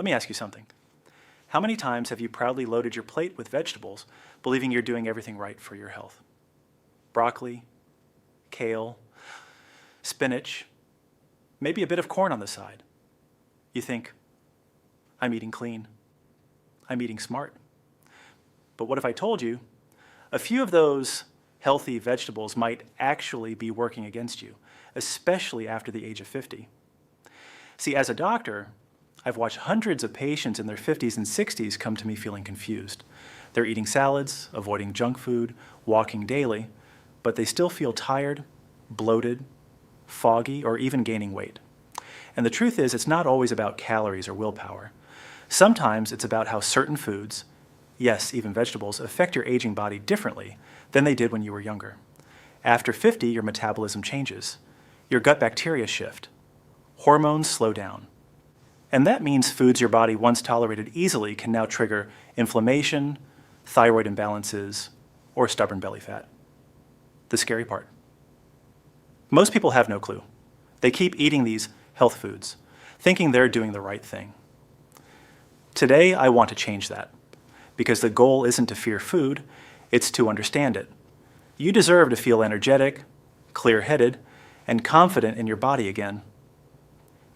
Let me ask you something. How many times have you proudly loaded your plate with vegetables, believing you're doing everything right for your health? Broccoli, kale, spinach, maybe a bit of corn on the side. You think, I'm eating clean. I'm eating smart. But what if I told you a few of those healthy vegetables might actually be working against you, especially after the age of 50? See, as a doctor, I've watched hundreds of patients in their 50s and 60s come to me feeling confused. They're eating salads, avoiding junk food, walking daily, but they still feel tired, bloated, foggy, or even gaining weight. And the truth is, it's not always about calories or willpower. Sometimes it's about how certain foods, yes, even vegetables, affect your aging body differently than they did when you were younger. After 50, your metabolism changes. Your gut bacteria shift. Hormones slow down. And that means foods your body once tolerated easily can now trigger inflammation, thyroid imbalances, or stubborn belly fat. The scary part. Most people have no clue. They keep eating these health foods, thinking they're doing the right thing. Today, I want to change that, because the goal isn't to fear food, it's to understand it. You deserve to feel energetic, clear-headed, and confident in your body again.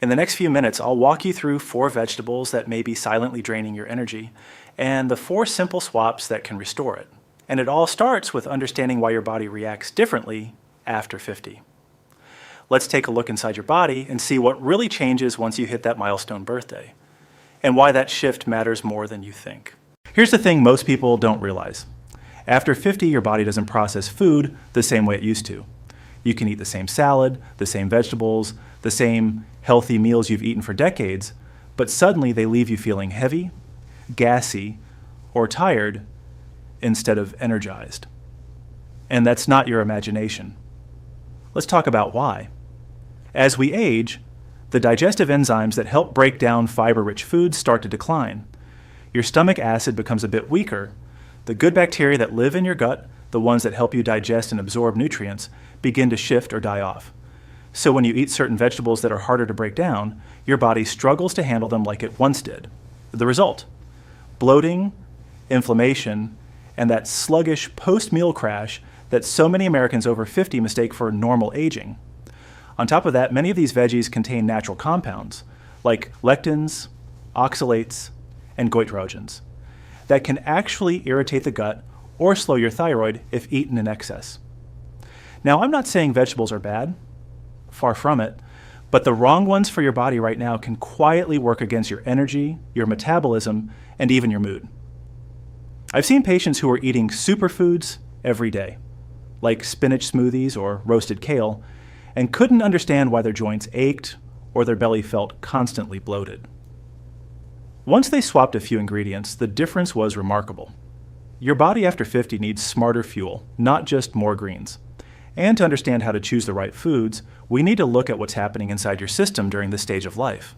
In the next few minutes, I'll walk you through 4 vegetables that may be silently draining your energy, and the 4 simple swaps that can restore it. And it all starts with understanding why your body reacts differently after 50. Let's take a look inside your body and see what really changes once you hit that milestone birthday, and why that shift matters more than you think. Here's the thing most people don't realize. After 50, your body doesn't process food the same way it used to. You can eat the same salad, the same vegetables, the same healthy meals you've eaten for decades, but suddenly they leave you feeling heavy, gassy, or tired instead of energized. And that's not your imagination. Let's talk about why. As we age, the digestive enzymes that help break down fiber-rich foods start to decline. Your stomach acid becomes a bit weaker. The good bacteria that live in your gut, the ones that help you digest and absorb nutrients, begin to shift or die off. So when you eat certain vegetables that are harder to break down, your body struggles to handle them like it once did. The result: bloating, inflammation, and that sluggish post-meal crash that so many Americans over 50 mistake for normal aging. On top of that, many of these veggies contain natural compounds like lectins, oxalates, and goitrogens that can actually irritate the gut or slow your thyroid if eaten in excess. Now, I'm not saying vegetables are bad, far from it, but the wrong ones for your body right now can quietly work against your energy, your metabolism, and even your mood. I've seen patients who are eating superfoods every day, like spinach smoothies or roasted kale, and couldn't understand why their joints ached or their belly felt constantly bloated. Once they swapped a few ingredients, the difference was remarkable. Your body after 50 needs smarter fuel, not just more greens. And to understand how to choose the right foods, we need to look at what's happening inside your system during this stage of life.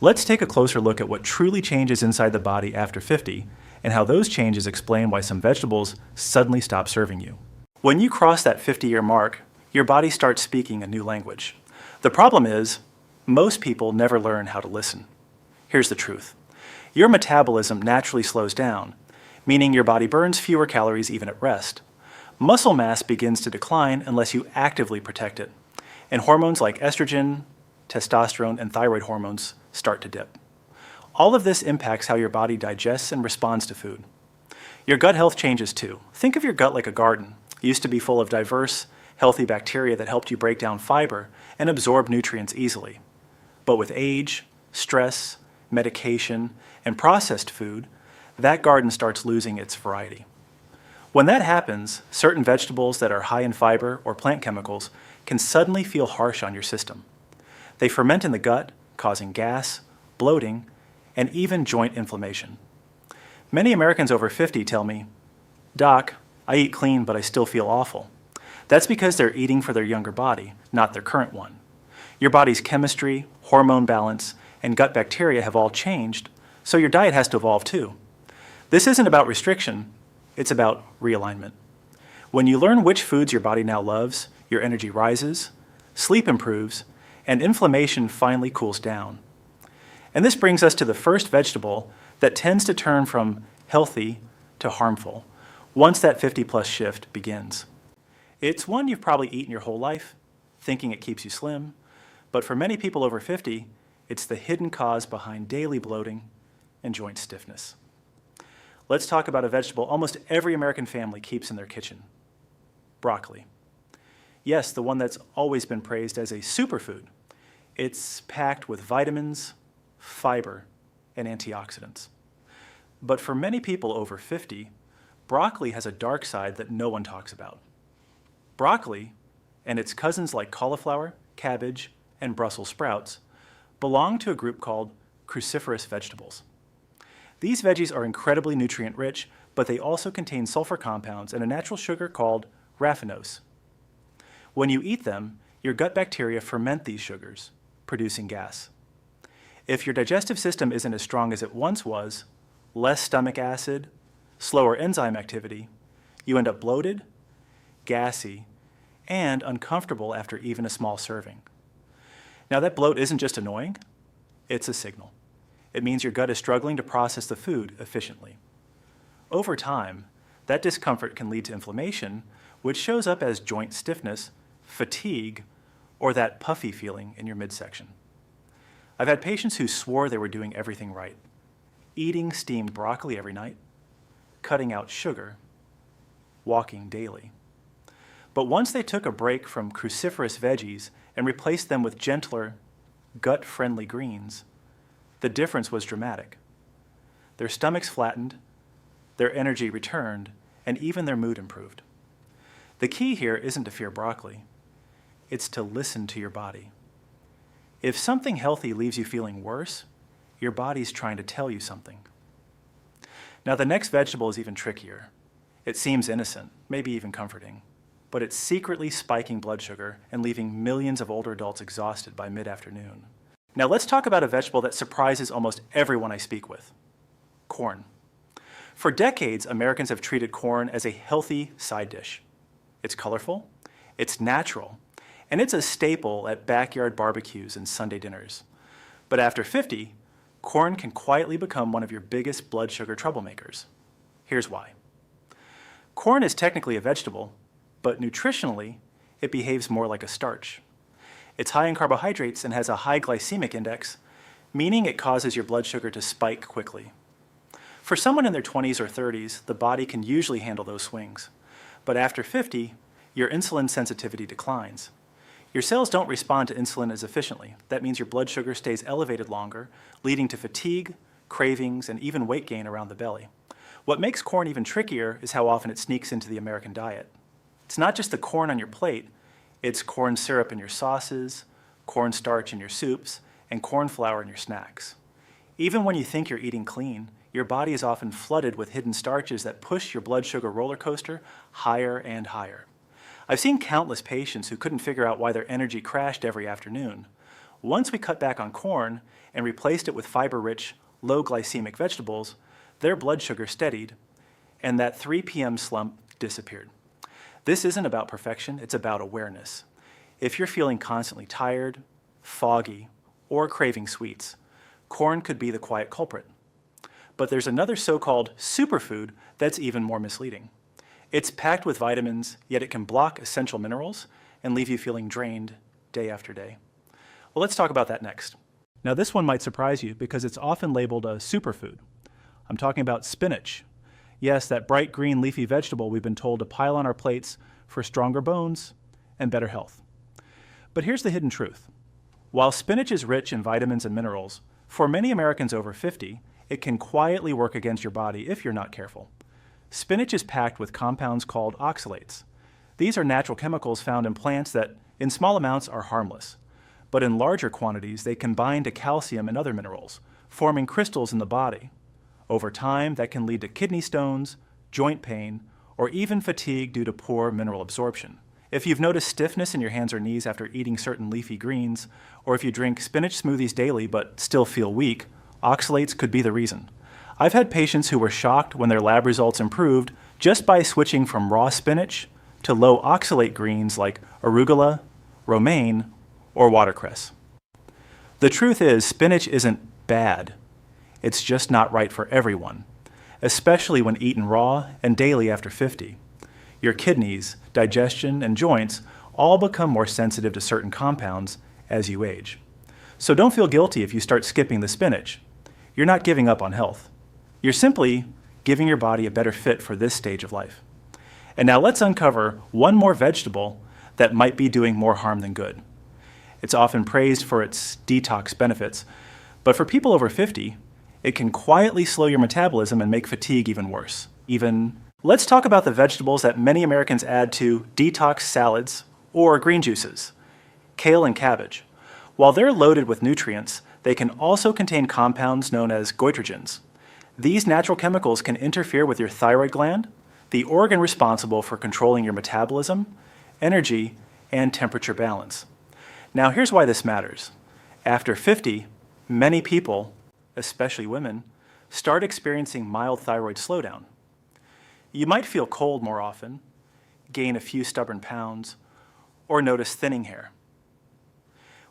Let's take a closer look at what truly changes inside the body after 50, and how those changes explain why some vegetables suddenly stop serving you. When you cross that 50-year mark, your body starts speaking a new language. The problem is, most people never learn how to listen. Here's the truth. Your metabolism naturally slows down, meaning your body burns fewer calories even at rest. Muscle mass begins to decline unless you actively protect it, and hormones like estrogen, testosterone, and thyroid hormones start to dip. All of this impacts how your body digests and responds to food. Your gut health changes too. Think of your gut like a garden. It used to be full of diverse, healthy bacteria that helped you break down fiber and absorb nutrients easily. But with age, stress, medication, and processed food, that garden starts losing its variety. When that happens, certain vegetables that are high in fiber or plant chemicals can suddenly feel harsh on your system. They ferment in the gut, causing gas, bloating, and even joint inflammation. Many Americans over 50 tell me, "Doc, I eat clean, but I still feel awful." That's because they're eating for their younger body, not their current one. Your body's chemistry, hormone balance, and gut bacteria have all changed, so your diet has to evolve too. This isn't about restriction, it's about realignment. When you learn which foods your body now loves, your energy rises, sleep improves, and inflammation finally cools down. And this brings us to the first vegetable that tends to turn from healthy to harmful once that 50+ shift begins. It's one you've probably eaten your whole life, thinking it keeps you slim, but for many people over 50, it's the hidden cause behind daily bloating and joint stiffness. Let's talk about a vegetable almost every American family keeps in their kitchen: broccoli. Yes, the one that's always been praised as a superfood. It's packed with vitamins, fiber, and antioxidants. But for many people over 50, broccoli has a dark side that no one talks about. Broccoli, and its cousins like cauliflower, cabbage, and Brussels sprouts, belong to a group called cruciferous vegetables. These veggies are incredibly nutrient-rich, but they also contain sulfur compounds and a natural sugar called raffinose. When you eat them, your gut bacteria ferment these sugars, producing gas. If your digestive system isn't as strong as it once was, less stomach acid, slower enzyme activity, you end up bloated, gassy, and uncomfortable after even a small serving. Now, that bloat isn't just annoying, it's a signal. It means your gut is struggling to process the food efficiently. Over time, that discomfort can lead to inflammation, which shows up as joint stiffness, fatigue, or that puffy feeling in your midsection. I've had patients who swore they were doing everything right: eating steamed broccoli every night, cutting out sugar, walking daily. But once they took a break from cruciferous veggies and replaced them with gentler, gut-friendly greens, the difference was dramatic. Their stomachs flattened, their energy returned, and even their mood improved. The key here isn't to fear broccoli. It's to listen to your body. If something healthy leaves you feeling worse, your body's trying to tell you something. Now, the next vegetable is even trickier. It seems innocent, maybe even comforting, but it's secretly spiking blood sugar and leaving millions of older adults exhausted by mid-afternoon. Now, let's talk about a vegetable that surprises almost everyone I speak with: corn. For decades, Americans have treated corn as a healthy side dish. It's colorful, it's natural, and it's a staple at backyard barbecues and Sunday dinners. But after 50, corn can quietly become one of your biggest blood sugar troublemakers. Here's why. Corn is technically a vegetable, but nutritionally, it behaves more like a starch. It's high in carbohydrates and has a high glycemic index, meaning it causes your blood sugar to spike quickly. For someone in their 20s or 30s, the body can usually handle those swings. But after 50, your insulin sensitivity declines. Your cells don't respond to insulin as efficiently. That means your blood sugar stays elevated longer, leading to fatigue, cravings, and even weight gain around the belly. What makes corn even trickier is how often it sneaks into the American diet. It's not just the corn on your plate, it's corn syrup in your sauces, cornstarch in your soups, and corn flour in your snacks. Even when you think you're eating clean, your body is often flooded with hidden starches that push your blood sugar roller coaster higher and higher. I've seen countless patients who couldn't figure out why their energy crashed every afternoon. Once we cut back on corn and replaced it with fiber-rich, low glycemic vegetables, their blood sugar steadied, and that 3 p.m. slump disappeared. This isn't about perfection, it's about awareness. If you're feeling constantly tired, foggy, or craving sweets, corn could be the quiet culprit. But there's another so-called superfood that's even more misleading. It's packed with vitamins, yet it can block essential minerals and leave you feeling drained day after day. Well, let's talk about that next. Now, this one might surprise you because it's often labeled a superfood. I'm talking about spinach. Yes, that bright green leafy vegetable we've been told to pile on our plates for stronger bones and better health. But here's the hidden truth. While spinach is rich in vitamins and minerals, for many Americans over 50, it can quietly work against your body if you're not careful. Spinach is packed with compounds called oxalates. These are natural chemicals found in plants that, in small amounts, are harmless. But in larger quantities, they can bind to calcium and other minerals, forming crystals in the body. Over time, that can lead to kidney stones, joint pain, or even fatigue due to poor mineral absorption. If you've noticed stiffness in your hands or knees after eating certain leafy greens, or if you drink spinach smoothies daily but still feel weak, oxalates could be the reason. I've had patients who were shocked when their lab results improved just by switching from raw spinach to low oxalate greens like arugula, romaine, or watercress. The truth is, spinach isn't bad. It's just not right for everyone, especially when eaten raw and daily after 50. Your kidneys, digestion, and joints all become more sensitive to certain compounds as you age. So don't feel guilty if you start skipping the spinach. You're not giving up on health. You're simply giving your body a better fit for this stage of life. And now let's uncover one more vegetable that might be doing more harm than good. It's often praised for its detox benefits, but for people over 50, it can quietly slow your metabolism and make fatigue even worse. Let's talk about the vegetables that many Americans add to detox salads or green juices. Kale and cabbage. While they're loaded with nutrients, they can also contain compounds known as goitrogens. These natural chemicals can interfere with your thyroid gland, the organ responsible for controlling your metabolism, energy, and temperature balance. Now here's why this matters. After 50, many people, especially women, start experiencing mild thyroid slowdown. You might feel cold more often, gain a few stubborn pounds, or notice thinning hair.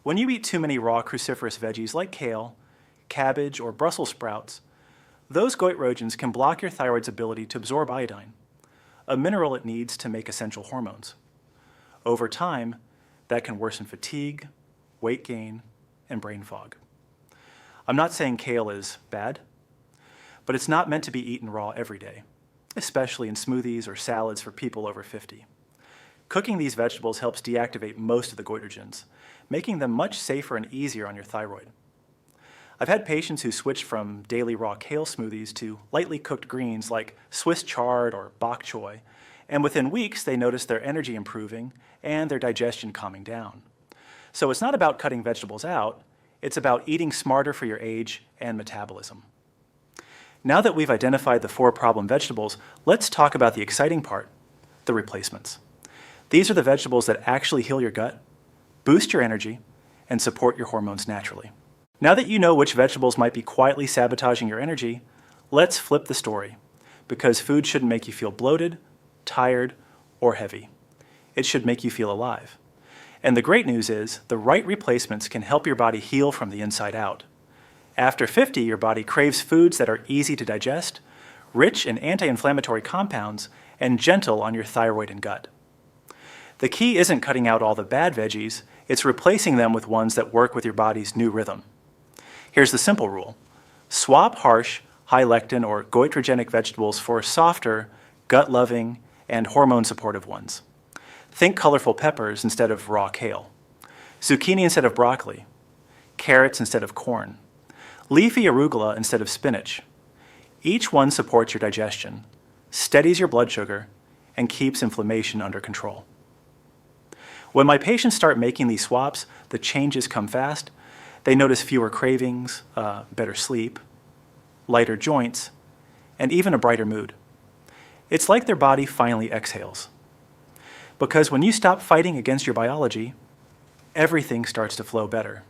When you eat too many raw cruciferous veggies like kale, cabbage, or Brussels sprouts, those goitrogens can block your thyroid's ability to absorb iodine, a mineral it needs to make essential hormones. Over time, that can worsen fatigue, weight gain, and brain fog. I'm not saying kale is bad, but it's not meant to be eaten raw every day, especially in smoothies or salads for people over 50. Cooking these vegetables helps deactivate most of the goitrogens, making them much safer and easier on your thyroid. I've had patients who switched from daily raw kale smoothies to lightly cooked greens like Swiss chard or bok choy, and within weeks they noticed their energy improving and their digestion calming down. So it's not about cutting vegetables out, it's about eating smarter for your age and metabolism. Now that we've identified the 4 problem vegetables, let's talk about the exciting part, the replacements. These are the vegetables that actually heal your gut, boost your energy, and support your hormones naturally. Now that you know which vegetables might be quietly sabotaging your energy, let's flip the story, because food shouldn't make you feel bloated, tired, or heavy. It should make you feel alive. And the great news is, the right replacements can help your body heal from the inside out. After 50, your body craves foods that are easy to digest, rich in anti-inflammatory compounds, and gentle on your thyroid and gut. The key isn't cutting out all the bad veggies, it's replacing them with ones that work with your body's new rhythm. Here's the simple rule. Swap harsh, high-lectin or goitrogenic vegetables for softer, gut-loving, and hormone-supportive ones. Think colorful peppers instead of raw kale, zucchini instead of broccoli, carrots instead of corn, leafy arugula instead of spinach. Each one supports your digestion, steadies your blood sugar, and keeps inflammation under control. When my patients start making these swaps, the changes come fast. They notice fewer cravings, better sleep, lighter joints, and even a brighter mood. It's like their body finally exhales. Because when you stop fighting against your biology, everything starts to flow better.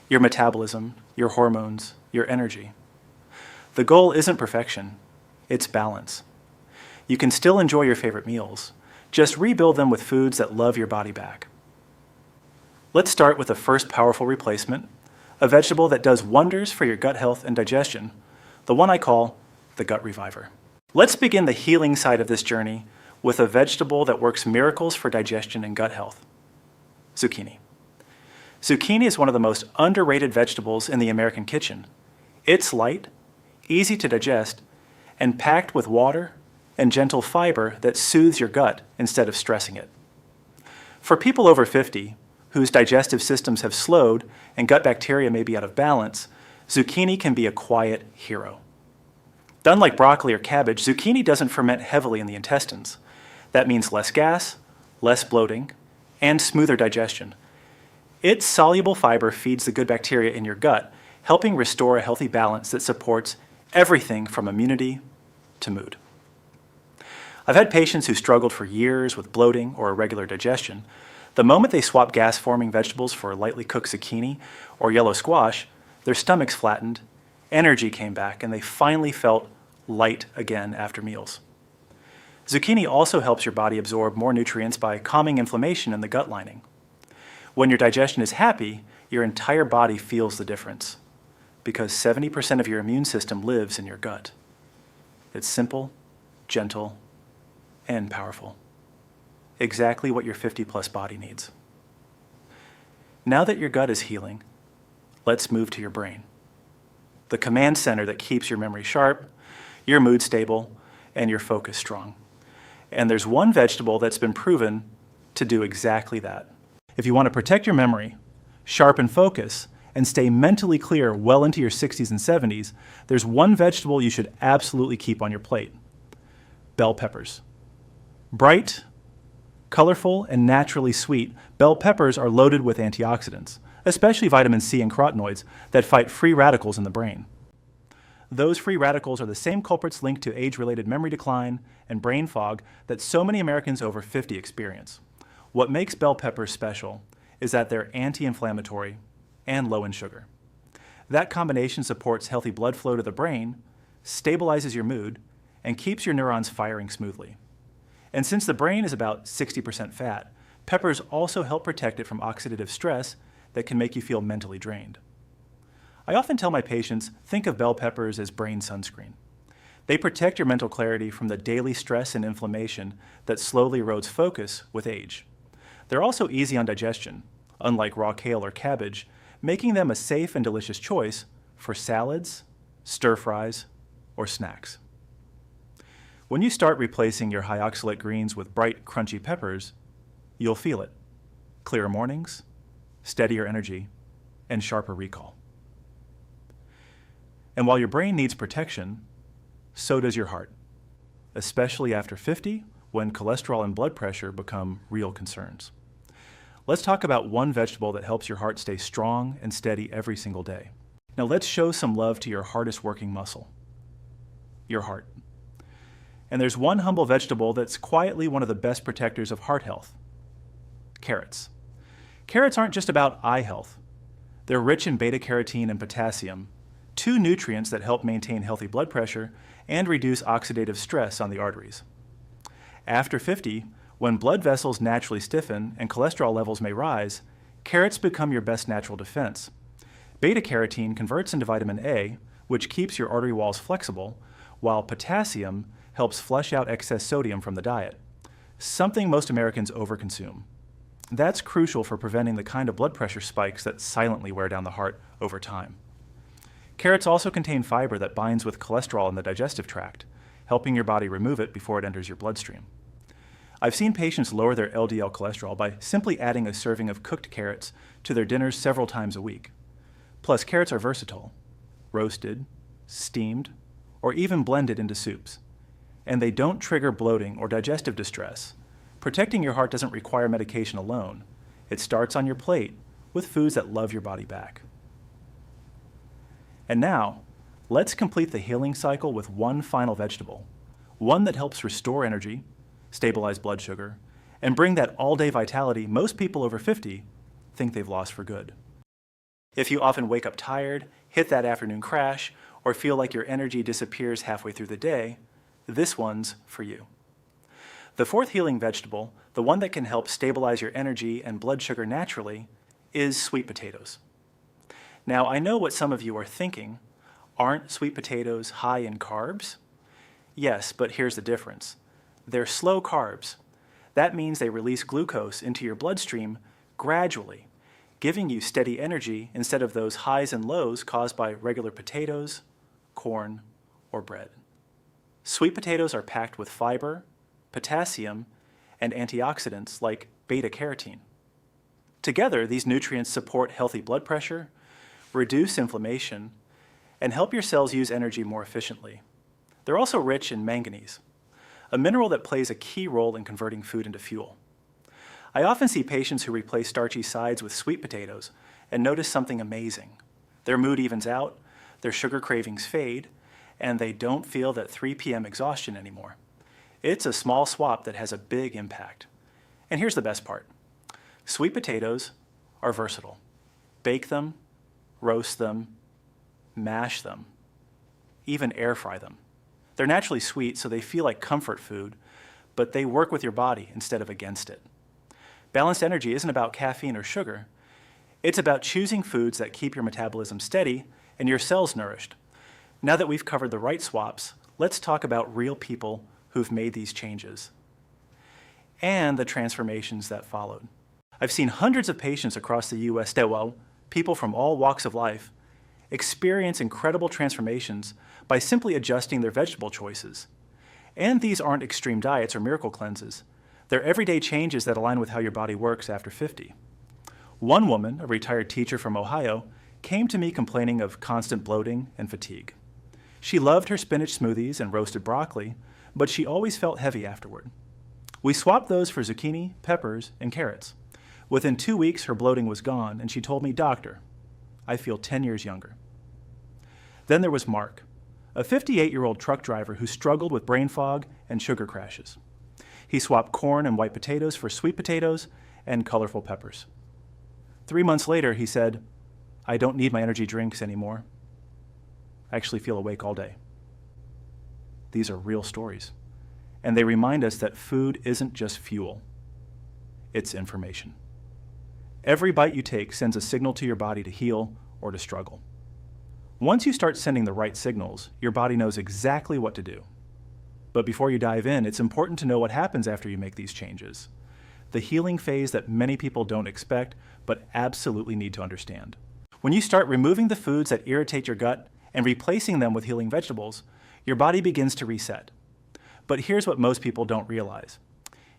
Your metabolism, your hormones, your energy. The goal isn't perfection, it's balance. You can still enjoy your favorite meals, just rebuild them with foods that love your body back. Let's start with the first powerful replacement, a vegetable that does wonders for your gut health and digestion, the one I call the gut reviver. Let's begin the healing side of this journey with a vegetable that works miracles for digestion and gut health, zucchini. Zucchini is one of the most underrated vegetables in the American kitchen. It's light, easy to digest, and packed with water and gentle fiber that soothes your gut instead of stressing it. For people over 50, whose digestive systems have slowed and gut bacteria may be out of balance, zucchini can be a quiet hero. Done like broccoli or cabbage, zucchini doesn't ferment heavily in the intestines. That means less gas, less bloating, and smoother digestion. Its soluble fiber feeds the good bacteria in your gut, helping restore a healthy balance that supports everything from immunity to mood. I've had patients who struggled for years with bloating or irregular digestion. The moment they swapped gas-forming vegetables for lightly cooked zucchini or yellow squash, their stomachs flattened, energy came back, and they finally felt light again after meals. Zucchini also helps your body absorb more nutrients by calming inflammation in the gut lining. When your digestion is happy, your entire body feels the difference. because 70% of your immune system lives in your gut. It's simple, gentle, and powerful. Exactly what your 50-plus body needs. Now that your gut is healing, let's move to your brain. The command center that keeps your memory sharp, your mood stable, and your focus strong. And there's one vegetable that's been proven to do exactly that. If you want to protect your memory, sharpen focus, and stay mentally clear well into your 60s and 70s, there's one vegetable you should absolutely keep on your plate: bell peppers. Bright, colorful, and naturally sweet, bell peppers are loaded with antioxidants, especially vitamin C and carotenoids, that fight free radicals in the brain. Those free radicals are the same culprits linked to age-related memory decline and brain fog that so many Americans over 50 experience. What makes bell peppers special is that they're anti-inflammatory and low in sugar. That combination supports healthy blood flow to the brain, stabilizes your mood, and keeps your neurons firing smoothly. And since the brain is about 60% fat, peppers also help protect it from oxidative stress that can make you feel mentally drained. I often tell my patients, think of bell peppers as brain sunscreen. They protect your mental clarity from the daily stress and inflammation that slowly erodes focus with age. They're also easy on digestion, unlike raw kale or cabbage, making them a safe and delicious choice for salads, stir-fries, or snacks. When you start replacing your high oxalate greens with bright, crunchy peppers, you'll feel it. Clearer mornings, steadier energy, and sharper recall. And while your brain needs protection, so does your heart, especially after 50, when cholesterol and blood pressure become real concerns. Let's talk about one vegetable that helps your heart stay strong and steady every single day. Now let's show some love to your hardest working muscle, your heart. And there's one humble vegetable that's quietly one of the best protectors of heart health: carrots. Carrots aren't just about eye health. They're rich in beta-carotene and potassium, two nutrients that help maintain healthy blood pressure and reduce oxidative stress on the arteries. After 50, when blood vessels naturally stiffen and cholesterol levels may rise, carrots become your best natural defense. Beta-carotene converts into vitamin A, which keeps your artery walls flexible, while potassium helps flush out excess sodium from the diet, something most Americans overconsume. That's crucial for preventing the kind of blood pressure spikes that silently wear down the heart over time. Carrots also contain fiber that binds with cholesterol in the digestive tract, helping your body remove it before it enters your bloodstream. I've seen patients lower their LDL cholesterol by simply adding a serving of cooked carrots to their dinners several times a week. Plus, carrots are versatile: roasted, steamed, or even blended into soups. And they don't trigger bloating or digestive distress. Protecting your heart doesn't require medication alone. It starts on your plate with foods that love your body back. And now, let's complete the healing cycle with one final vegetable, one that helps restore energy, stabilize blood sugar, and bring that all-day vitality most people over 50 think they've lost for good. If you often wake up tired, hit that afternoon crash, or feel like your energy disappears halfway through the day, this one's for you. The fourth healing vegetable, the one that can help stabilize your energy and blood sugar naturally, is sweet potatoes. Now, I know what some of you are thinking. Aren't sweet potatoes high in carbs? Yes, but here's the difference. They're slow carbs. That means they release glucose into your bloodstream gradually, giving you steady energy instead of those highs and lows caused by regular potatoes, corn, or bread. Sweet potatoes are packed with fiber, potassium, and antioxidants like beta-carotene. Together, these nutrients support healthy blood pressure, reduce inflammation, and help your cells use energy more efficiently. They're also rich in manganese, a mineral that plays a key role in converting food into fuel. I often see patients who replace starchy sides with sweet potatoes and notice something amazing. Their mood evens out, their sugar cravings fade, and they don't feel that 3 p.m. exhaustion anymore. It's a small swap that has a big impact. And here's the best part. Sweet potatoes are versatile. Bake them, roast them, mash them, even air fry them. They're naturally sweet, so they feel like comfort food, but they work with your body instead of against it. Balanced energy isn't about caffeine or sugar. It's about choosing foods that keep your metabolism steady and your cells nourished. Now that we've covered the right swaps, let's talk about real people who've made these changes and the transformations that followed. I've seen hundreds of patients across the U.S. people from all walks of life, experience incredible transformations by simply adjusting their vegetable choices. And these aren't extreme diets or miracle cleanses. They're everyday changes that align with how your body works after 50. One woman, a retired teacher from Ohio, came to me complaining of constant bloating and fatigue. She loved her spinach smoothies and roasted broccoli, but she always felt heavy afterward. We swapped those for zucchini, peppers, and carrots. Within 2 weeks, her bloating was gone, and she told me, "Doctor, I feel 10 years younger." Then there was Mark, a 58-year-old truck driver who struggled with brain fog and sugar crashes. He swapped corn and white potatoes for sweet potatoes and colorful peppers. 3 months later, he said, "I don't need my energy drinks anymore. I actually feel awake all day." These are real stories, and they remind us that food isn't just fuel, it's information. Every bite you take sends a signal to your body to heal or to struggle. Once you start sending the right signals, your body knows exactly what to do. But before you dive in, it's important to know what happens after you make these changes. The healing phase that many people don't expect, but absolutely need to understand. When you start removing the foods that irritate your gut and replacing them with healing vegetables, your body begins to reset. But here's what most people don't realize.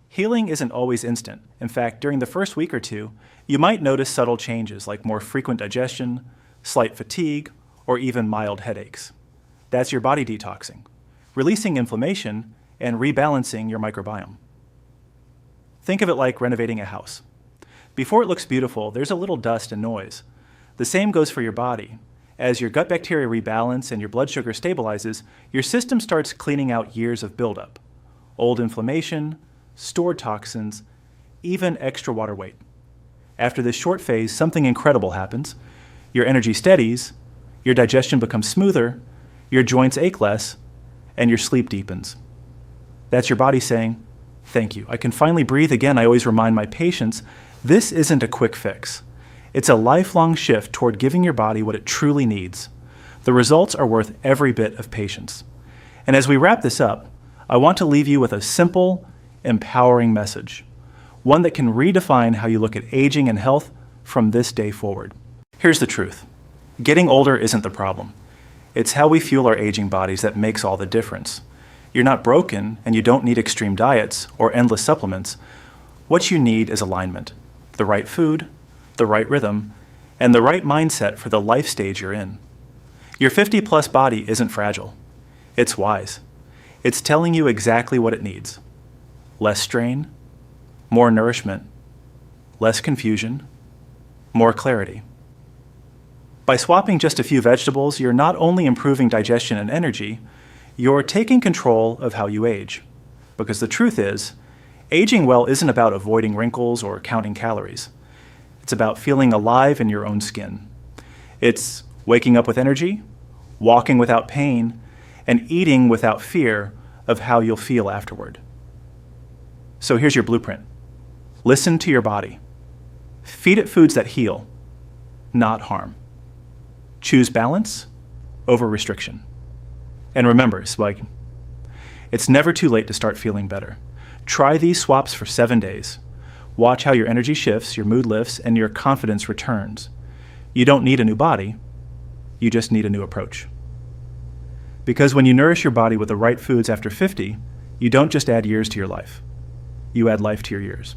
Healing isn't always instant. In fact, during the first week or two, you might notice subtle changes like more frequent digestion, slight fatigue, or even mild headaches. That's your body detoxing, releasing inflammation and rebalancing your microbiome. Think of it like renovating a house. Before it looks beautiful, there's a little dust and noise. The same goes for your body. As your gut bacteria rebalance and your blood sugar stabilizes, your system starts cleaning out years of buildup, old inflammation, stored toxins, even extra water weight. After this short phase, something incredible happens. Your energy steadies, your digestion becomes smoother, your joints ache less, and your sleep deepens. That's your body saying, "Thank you. I can finally breathe again." I always remind my patients, this isn't a quick fix. It's a lifelong shift toward giving your body what it truly needs. The results are worth every bit of patience. And as we wrap this up, I want to leave you with a simple, empowering message, one that can redefine how you look at aging and health from this day forward. Here's the truth. Getting older isn't the problem. It's how we fuel our aging bodies that makes all the difference. You're not broken, and you don't need extreme diets or endless supplements. What you need is alignment, the right food, the right rhythm, and the right mindset for the life stage you're in. Your 50-plus body isn't fragile. It's wise. It's telling you exactly what it needs. Less strain, more nourishment, less confusion, more clarity. By swapping just a few vegetables, you're not only improving digestion and energy, you're taking control of how you age. Because the truth is, aging well isn't about avoiding wrinkles or counting calories. It's about feeling alive in your own skin. It's waking up with energy, walking without pain, and eating without fear of how you'll feel afterward. So here's your blueprint. Listen to your body. Feed it foods that heal, not harm. Choose balance over restriction. And remember, it's never too late to start feeling better. Try these swaps for 7 days. Watch how your energy shifts, your mood lifts, and your confidence returns. You don't need a new body, you just need a new approach. Because when you nourish your body with the right foods after 50, you don't just add years to your life, you add life to your years.